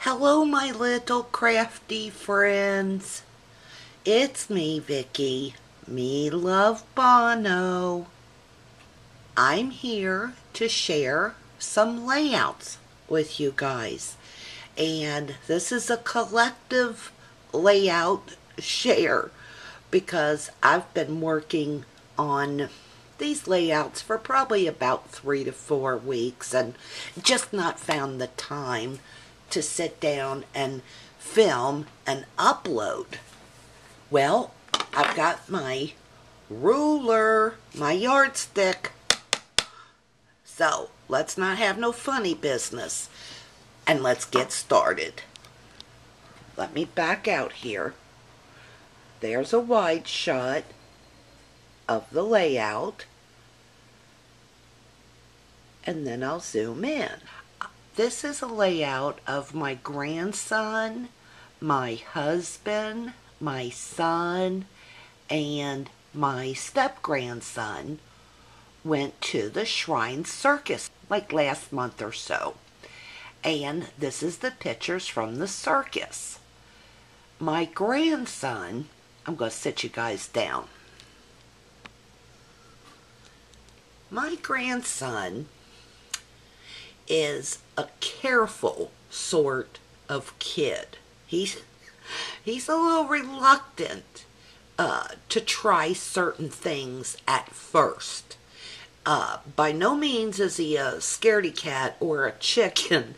Hello, my little crafty friends. It's me, Vicky. Me love Bono. I'm here to share some layouts with you guys. And this is a collective layout share because I've been working on these layouts for probably about 3 to 4 weeks and just not found the time to sit down and film and upload. Well, I've got my ruler, my yardstick. So let's not have no funny business and let's get started. Let me back out here. There's a wide shot of the layout. And then I'll zoom in. This is a layout of my grandson, my husband, my son, and my step-grandson went to the Shrine Circus like last month or so. And this is the pictures from the circus. My grandson, I'm going to sit you guys down. My grandson is a careful sort of kid. He's a little reluctant to try certain things at first. By no means is he a scaredy cat or a chicken,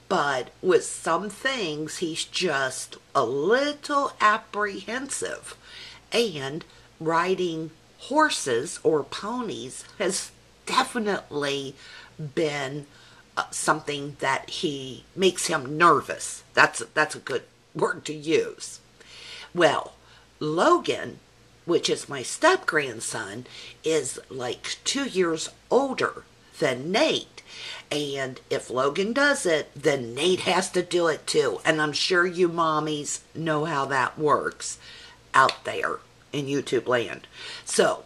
but with some things he's just a little apprehensive. And riding horses or ponies has definitely been something that he makes him nervous. That's a good word to use. Well, Logan, which is my step-grandson, is like 2 years older than Nate. And if Logan does it, then Nate has to do it too. And I'm sure you mommies know how that works out there in YouTube land. So,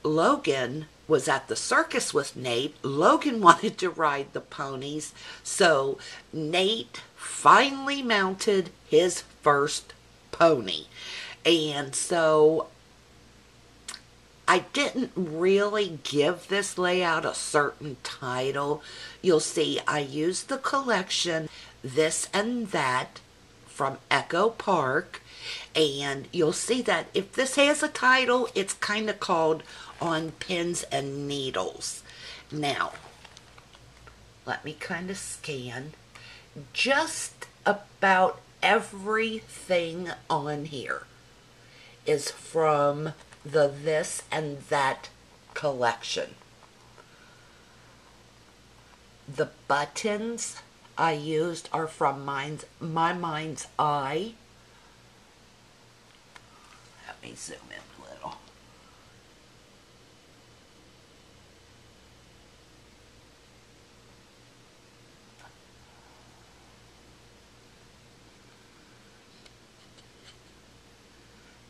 Logan was at the circus with Nate. Logan wanted to ride the ponies, so Nate finally mounted his first pony. And so I didn't really give this layout a certain title. You'll see I used the collection This and That from Echo Park. And you'll see that if this has a title, it's kind of called On Pins and Needles. Now, let me kind of scan. Just about everything on here is from the This and That collection. The buttons I used are from My Mind's Eye. Let me zoom in a little.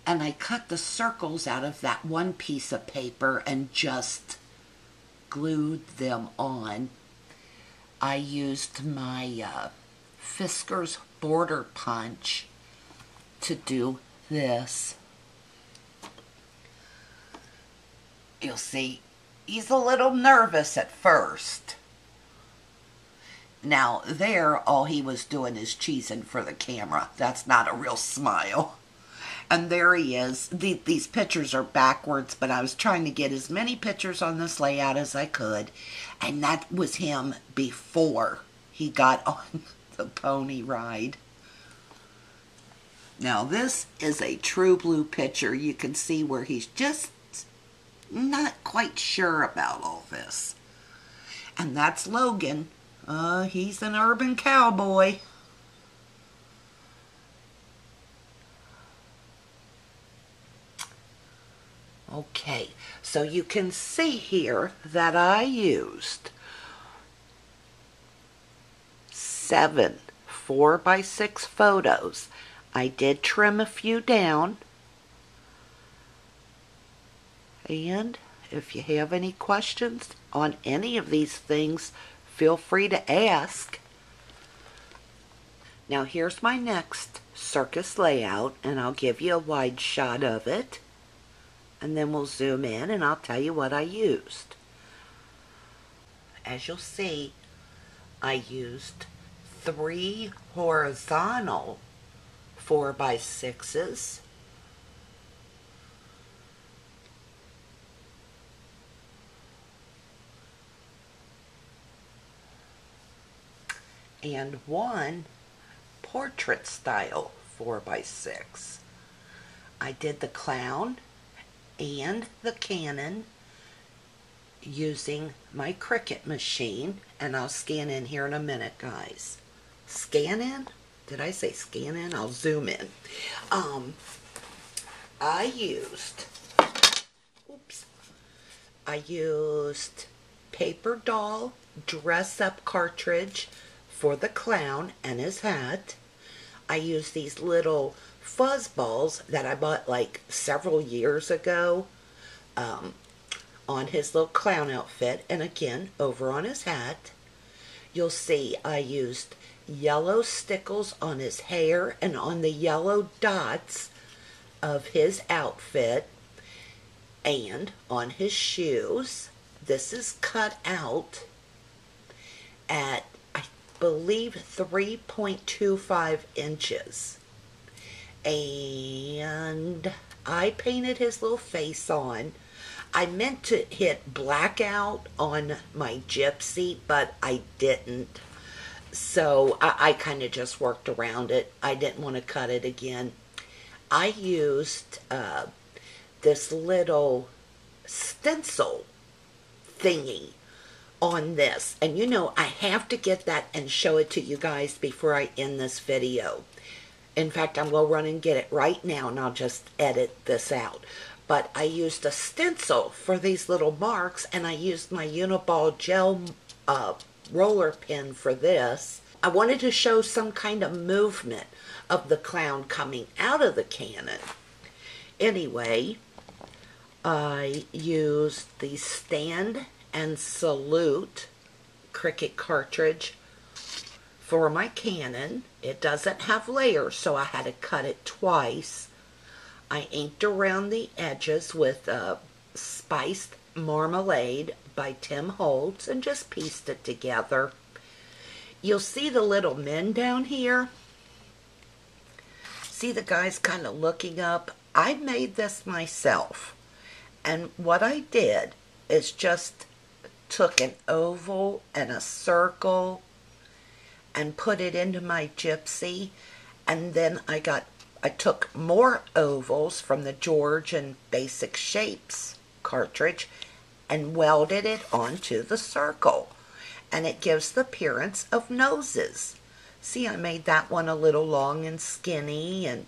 And I cut the circles out of that one piece of paper and just glued them on. I used my Fisker's border punch to do this. You'll see he's a little nervous at first. Now there, all he was doing is cheesing for the camera. That's not a real smile. And there he is. These pictures are backwards, but I was trying to get as many pictures on this layout as I could. And that was him before he got on the pony ride. Now this is a true blue picture. You can see where he's just not quite sure about all this. And that's Logan. He's an urban cowboy. Okay, so you can see here that I used 7 4x6 photos. I did trim a few down. And if you have any questions on any of these things, feel free to ask. Now here's my next circus layout, and I'll give you a wide shot of it, and then we'll zoom in and I'll tell you what I used. As you'll see, I used 3 horizontal 4x6s, and 1 portrait style 4x6. I did the clown and the cannon using my Cricut machine, and I'll scan in here in a minute, guys. Scan in? Did I say scan in? I'll zoom in. I used paper doll dress up cartridge for the clown and his hat. I used these little fuzz balls that I bought like several years ago on his little clown outfit, and again over on his hat. You'll see I used yellow stickles on his hair and on the yellow dots of his outfit and on his shoes. This is cut out at, I believe, 3.25 inches. And I painted his little face on. I meant to hit blackout on my gypsy, but I didn't. So I kind of just worked around it. I didn't want to cut it again. I used this little stencil thingy on this. And you know, I have to get that and show it to you guys before I end this video. In fact, I'm going to run and get it right now, and I'll just edit this out. But I used a stencil for these little marks, and I used my Uniball gel roller pen for this. I wanted to show some kind of movement of the clown coming out of the cannon. Anyway, I used the Stand and Salute Cricut cartridge for my cannon. It doesn't have layers, so I had to cut it twice. I inked around the edges with Spiced Marmalade by Tim Holtz and just pieced it together. You'll see the little men down here. See the guys kind of looking up? I made this myself. And what I did is just took an oval and a circle and put it into my gypsy, and then I took more ovals from the George and Basic Shapes cartridge and welded it onto the circle, and it gives the appearance of noses. See, I made that one a little long and skinny and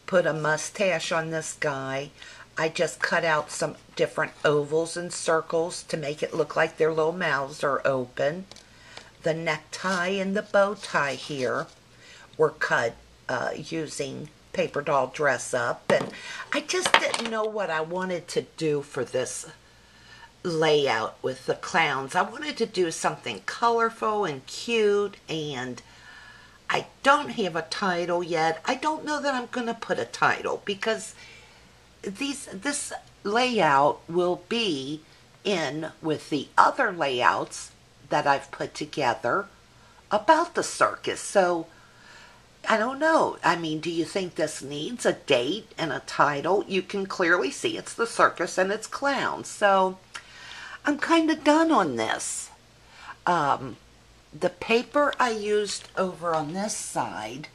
put a mustache on this guy. I just cut out some different ovals and circles to make it look like their little mouths are open. The necktie and the bow tie here were cut using paper doll dress up, and I just didn't know what I wanted to do for this layout with the clowns. I wanted to do something colorful and cute, and I don't have a title yet. I don't know that I'm going to put a title because this layout will be in with the other layouts that I've put together about the circus. So I don't know. I mean, do you think this needs a date and a title? You can clearly see it's the circus and it's clowns. So I'm kind of done on this. The paper I used over on this side,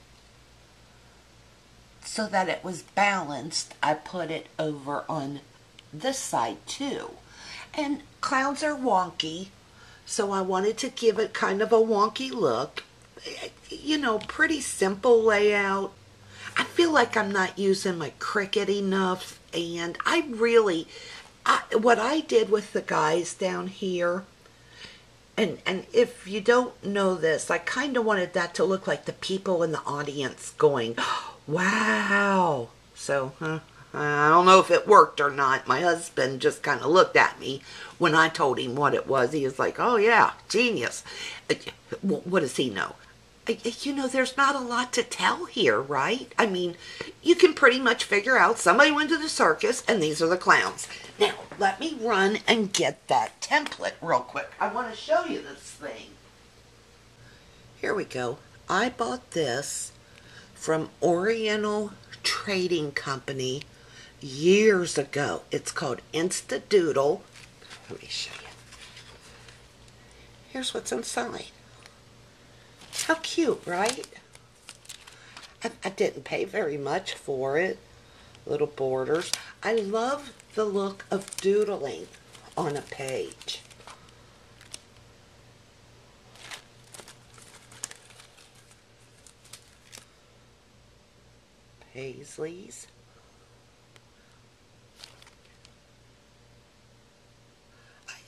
so that it was balanced, I put it over on this side too. And clowns are wonky, so I wanted to give it kind of a wonky look. You know, pretty simple layout. I feel like I'm not using my Cricut enough, and what I did with the guys down here, and if you don't know this, I kind of wanted that to look like the people in the audience going, wow. So, I don't know if it worked or not. My husband just kind of looked at me when I told him what it was. He was like, oh yeah, genius. What does he know? You know, there's not a lot to tell here, right? I mean, you can pretty much figure out somebody went to the circus and these are the clowns. Now, let me run and get that template real quick. I want to show you this thing. Here we go. I bought this from Oriental Trading Company years ago. It's called Instadoodle. Let me show you. Here's what's inside. How cute, right? I didn't pay very much for it. Little borders. I love the look of doodling on a page. Paisleys.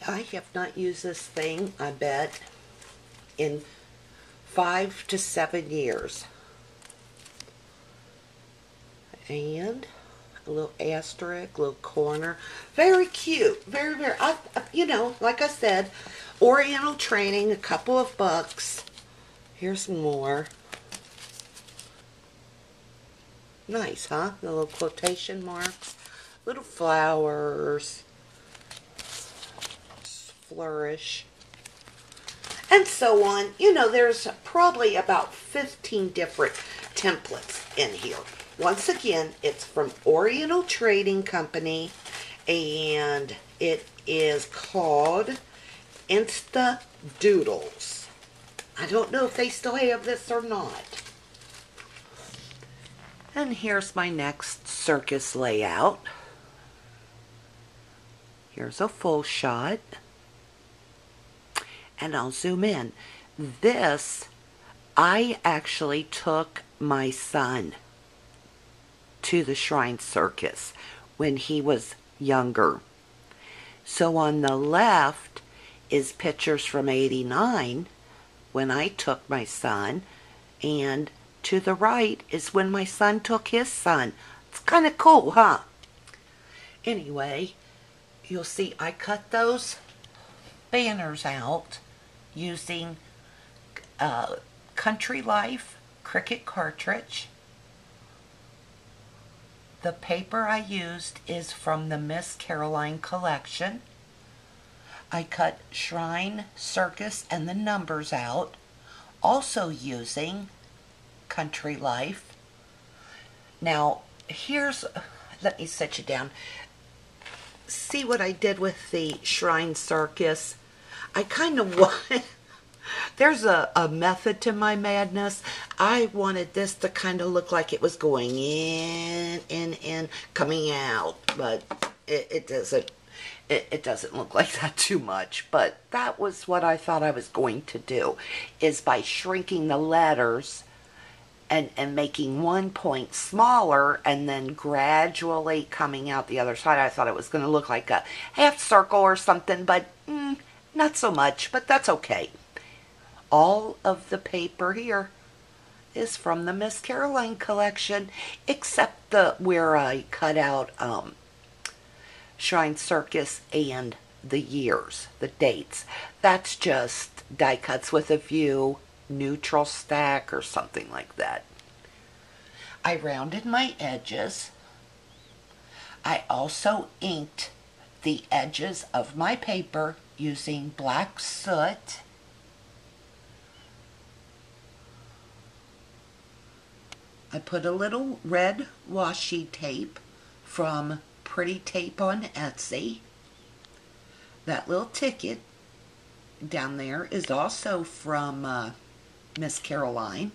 I have not used this thing, I bet, in 5 to 7 years. And a little asterisk, little corner. Very cute. Very, very, you know, like I said, Oriental Training, a couple of bucks. Here's more. Nice, huh? The little quotation marks. Little flowers. Flourish. And so on. You know, there's probably about 15 different templates in here. Once again, it's from Oriental Trading Company, and it is called Instadoodles. I don't know if they still have this or not. And here's my next circus layout. Here's a full shot. And I'll zoom in. This, I actually took my son to the Shrine Circus when he was younger. So on the left is pictures from '89 when I took my son, and to the right is when my son took his son. It's kind of cool, huh? Anyway, you'll see I cut those banners out using Country Life Cricut cartridge. The paper I used is from the Miss Caroline collection. I cut Shrine, Circus, and the numbers out, also using Country Life. Now, let me set you down. See what I did with the Shrine Circus? I kind of want... There's a method to my madness. I wanted this to kind of look like it was going in, coming out, but it doesn't. It doesn't look like that too much. But that was what I thought I was going to do, is by shrinking the letters and making one point smaller and then gradually coming out the other side. I thought it was going to look like a half circle or something, but not so much. But that's okay. All of the paper here is from the Miss Caroline collection, except where I cut out Shrine Circus and the years, the dates. That's just die cuts with a view, neutral stack, or something like that. I rounded my edges. I also inked the edges of my paper using black soot. I put a little red washi tape from Pretty Tape on Etsy. That little ticket down there is also from Miss Caroline.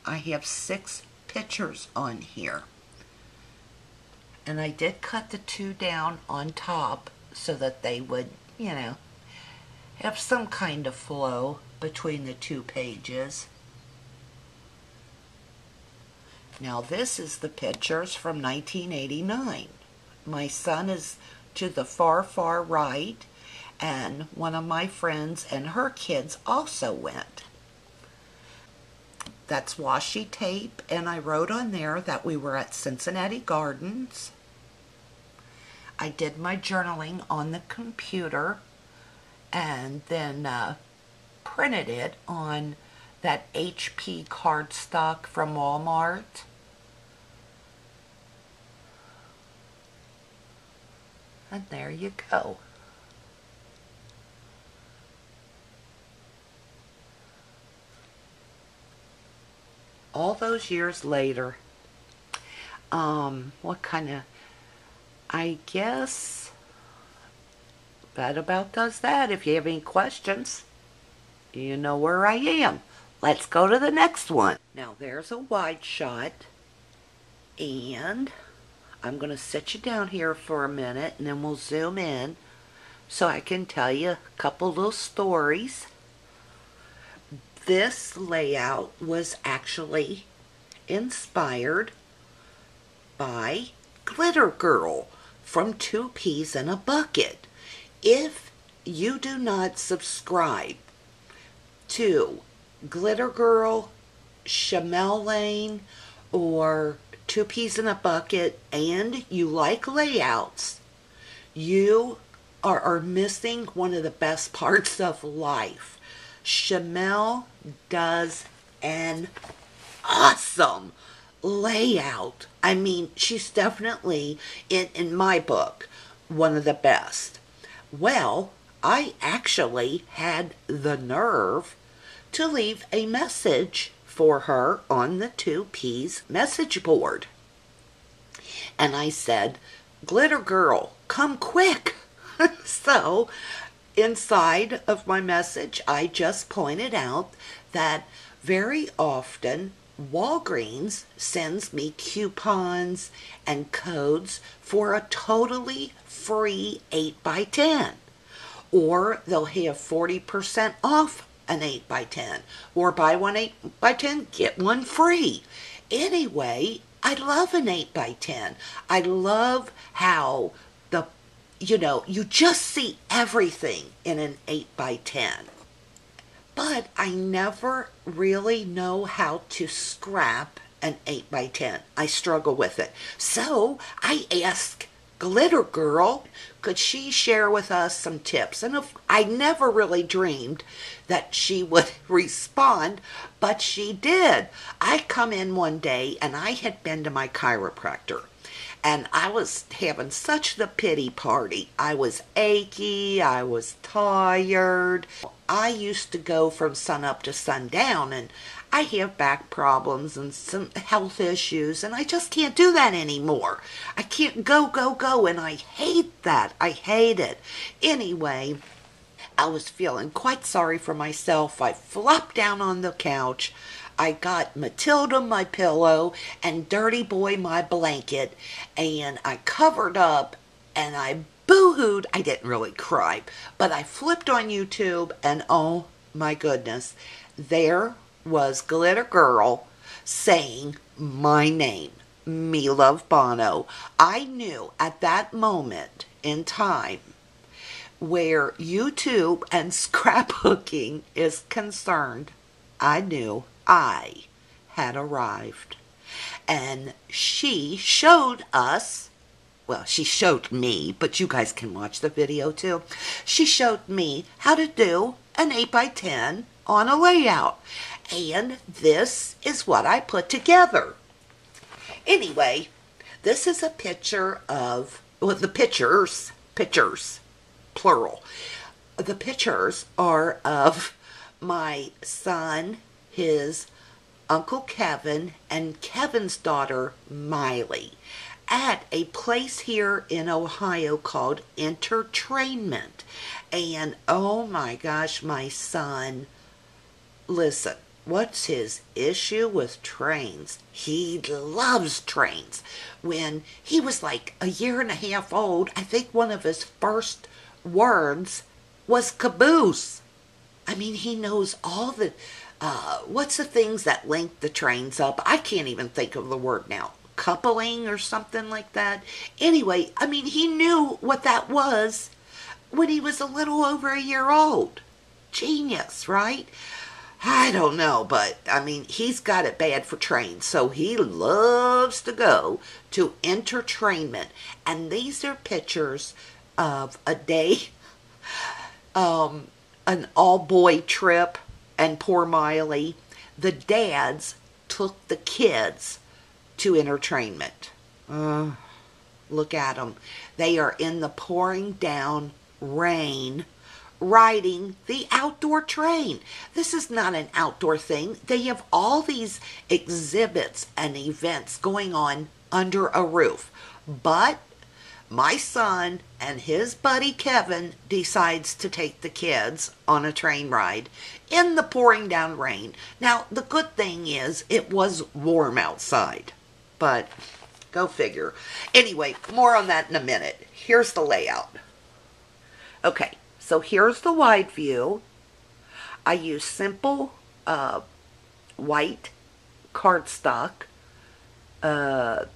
I have 6 pictures on here. And I did cut the 2 down on top so that they would, you know, have some kind of flow between the 2 pages. Now this is the pictures from 1989. My son is to the far, far right, and one of my friends and her kids also went. That's washi tape, and I wrote on there that we were at Cincinnati Gardens. I did my journaling on the computer, and then printed it on that HP cardstock from Walmart. And there you go. All those years later, what kind of, I guess that about does that. If you have any questions, you know where I am. Let's go to the next one. Now there's a wide shot, and I'm going to sit you down here for a minute, and then we'll zoom in so I can tell you a couple little stories. This layout was actually inspired by Glitter Girl from Two Peas in a Bucket. If you do not subscribe to Glitter Girl, Shamel Lane, or Two Peas in a Bucket, and you like layouts, you are missing one of the best parts of life. Shamel does an awesome layout. I mean, she's definitely, in my book, one of the best. Well, I actually had the nerve to leave a message for her on the Two Peas message board. And I said, Glitter Girl, come quick. So, inside of my message, I just pointed out that very often Walgreens sends me coupons and codes for a totally free 8x10. Or they'll have 40% off an 8x10. Or buy one 8x10, get one free. Anyway, I love an 8x10. I love how you just see everything in an 8x10. But I never really know how to scrap an 8x10. I struggle with it. So I asked Glitter Girl, could she share with us some tips? And I never really dreamed that she would respond, but she did. I come in one day, and I had been to my chiropractor. And I was having such the pity party. I was achy, I was tired. I used to go from sun up to sundown, and I have back problems and some health issues, and I just can't do that anymore. I can't go, and I hate that. I hate it. Anyway, I was feeling quite sorry for myself. I flopped down on the couch. I got Matilda my pillow and Dirty Boy my blanket, and I covered up and I boo-hooed. I didn't really cry, but I flipped on YouTube, and oh my goodness, there was Glitter Girl saying my name, Me Love Bono. I knew at that moment in time where YouTube and scrapbooking is concerned, I knew I had arrived. And she showed us, well, she showed me, but you guys can watch the video too. She showed me how to do an 8x10 on a layout. And this is what I put together. Anyway, this is a picture of, well, the pictures, plural. The pictures are of my son, his Uncle Kevin, and Kevin's daughter, Miley, at a place here in Ohio called Entertainment. And oh my gosh, my son, listen, what's his issue with trains? He loves trains. When he was like a year and a half old, I think one of his first words was caboose. I mean, he knows all the, what's the things that link the trains up? I can't even think of the word now. Coupling or something like that. Anyway, I mean, he knew what that was when he was a little over a year old. Genius, right? I don't know, but I mean, he's got it bad for trains, so he loves to go to Entertainment. And these are pictures of a day, an all-boy trip And poor Miley, the dads took the kids to entertainment. Look at them. They are in the pouring down rain riding the outdoor train. This is not an outdoor thing. They have all these exhibits and events going on under a roof. But my son and his buddy Kevin decides to take the kids on a train ride in the pouring down rain. Now, the good thing is it was warm outside, but go figure. Anyway, more on that in a minute. Here's the layout. Okay, so here's the wide view. I use simple white cardstock.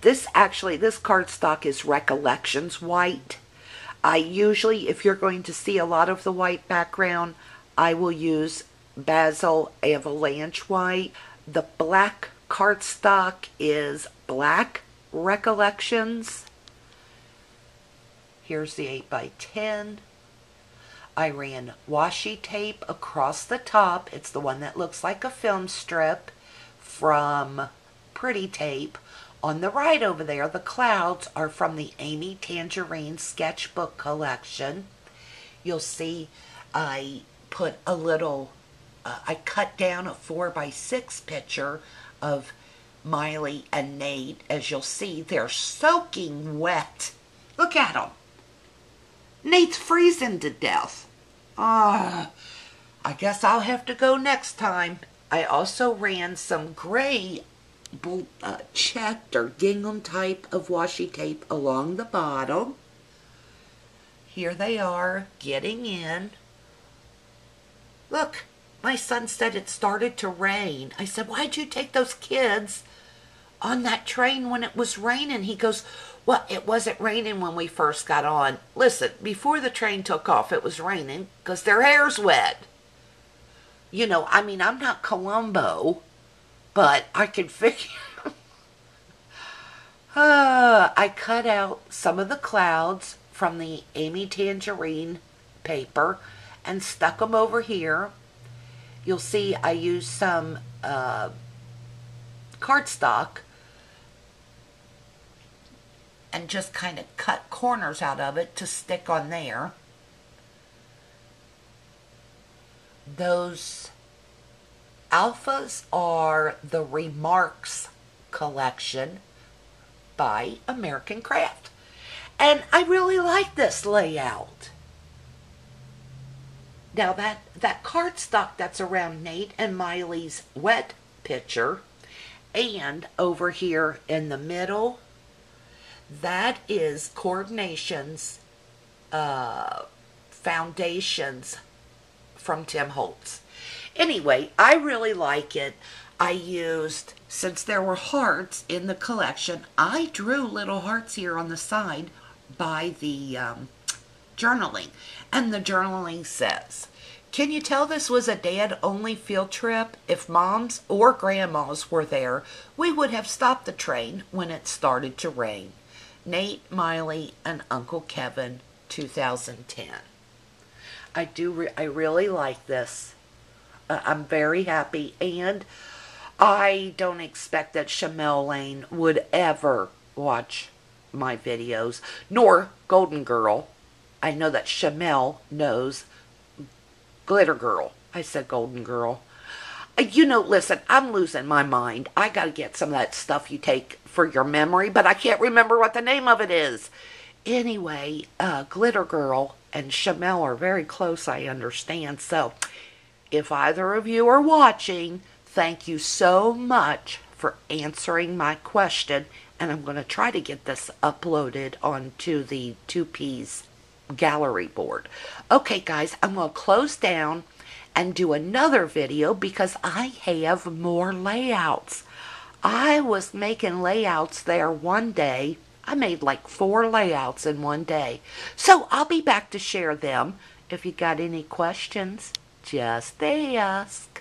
This cardstock is Recollections white. I usually, if you're going to see a lot of the white background, I will use Basil Avalanche white. The black cardstock is black Recollections. Here's the 8x10. I ran washi tape across the top. It's the one that looks like a film strip from Pretty Tape. On the right over there, the clouds are from the Amy Tangerine sketchbook collection. You'll see I put a little, I cut down a 4x6 picture of Miley and Nate. As you'll see, they're soaking wet. Look at them. Nate's freezing to death. I guess I'll have to go next time. I also ran some gray checked or gingham type of washi tape along the bottom. Here they are getting in. Look, my son said it started to rain. I said, why'd you take those kids on that train when it was raining? He goes, well, it wasn't raining when we first got on. Listen, before the train took off, it was raining because their hair's wet. You know, I mean, I'm not Columbo, but I can figure. I cut out some of the clouds from the Amy Tangerine paper and stuck them over here. You'll see I used some cardstock and just kind of cut corners out of it to stick on there. Those alphas are the Remarks collection by American Craft. And I really like this layout. Now that cardstock that's around Nate and Miley's wet picture, and over here in the middle, that is Coordinations Foundations from Tim Holtz. Anyway, I really like it. I used, since there were hearts in the collection, I drew little hearts here on the side by the journaling. And the journaling says, can you tell this was a dad-only field trip? If moms or grandmas were there, we would have stopped the train when it started to rain. Nate, Miley, and Uncle Kevin, 2010. I really like this. I'm very happy, and I don't expect that Shamel Lane would ever watch my videos, nor Golden Girl. I know that Shamel knows Glitter Girl. I said Golden Girl. You know, listen, I'm losing my mind. I got to get some of that stuff you take for your memory, but I can't remember what the name of it is. Anyway, Glitter Girl and Shamel are very close, I understand. So, if either of you are watching, thank you so much for answering my question. And I'm going to try to get this uploaded onto the 2Ps gallery board. Okay, guys, I'm going to close down and do another video because I have more layouts. I was making layouts there one day. I made like 4 layouts in one day. So I'll be back to share them. If you got any questions, just ask.